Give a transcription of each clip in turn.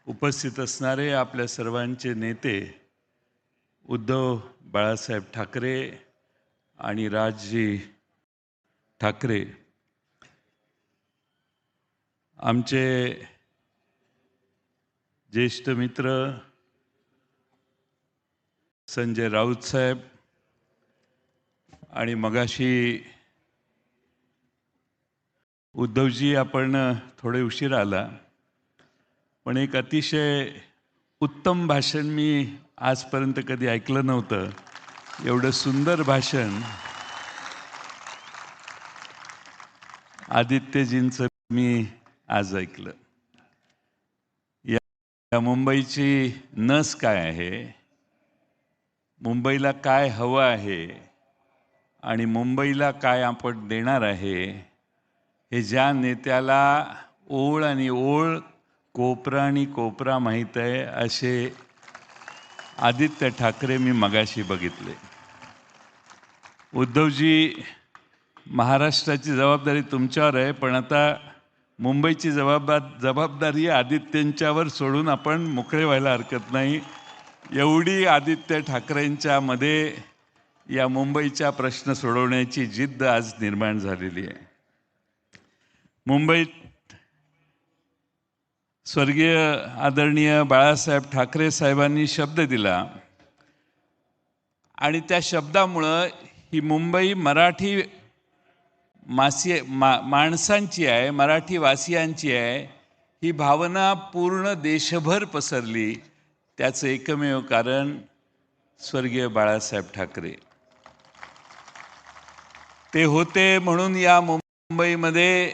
उपस्थित असणारे आपल्या सर्वांचे नेते उद्धव बाळासाहेब ठाकरे आणि राजजी ठाकरे, आमचे ज्येष्ठ मित्र संजय राऊत साहेब, आणि मगाशी उद्धवजी आपण थोडे उशीर आला, पण एक अतिशय उत्तम भाषण मी आजपर्यंत कधी ऐकलं नव्हतं. एवढं सुंदर भाषण आदित्यजींचं मी आज ऐकलं. या मुंबईची नस काय आहे, मुंबईला काय हवं आहे आणि मुंबईला काय आपण देणार आहे, हे ज्या नेत्याला ओळ आणि ओळ, कोपरा आणि कोपरा माहीत आहे, असे आदित्य ठाकरे मी मगाशी बघितले. उद्धवजी, महाराष्ट्राची जबाबदारी तुमच्यावर आहे, पण आता मुंबईची जबाबदारी आदित्यंच्यावर सोडून आपण मोकळे व्हायला हरकत नाही. एवढी आदित्य ठाकरेंच्यामध्ये या मुंबईचा प्रश्न सोडवण्याची जिद्द आज निर्माण झालेली आहे. मुंबईत स्वर्गीय आदरणीय बाळासाहेब ठाकरे साहेबांनी शब्द दिला आणि त्या शब्दामुळं ही मुंबई मराठी माणसांची आहे, मराठी वासियांची आहे, ही भावना पूर्ण देशभर पसरली. त्याचं एकमेव कारण स्वर्गीय बाळासाहेब ठाकरे. ते होते म्हणून या मुंबईमध्ये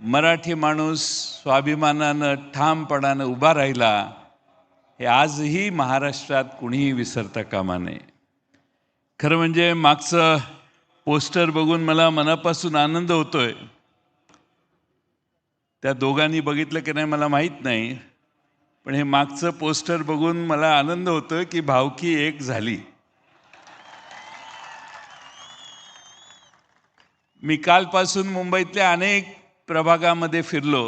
मराठी माणूस स्वाभिमानानं ठामपणानं उभा राहिला. हे आजही महाराष्ट्रात कुणीही विसरता कामा नये. खरं म्हणजे मागचं पोस्टर बघून मला मनापासून आनंद होतोय. त्या दोघांनी बघितलं की नाही मला माहीत नाही, पण हे मागचं पोस्टर बघून मला आनंद होतोय की भावकी एक झाली. मी कालपासून मुंबईतल्या अनेक प्रभागामध्ये फिरलो.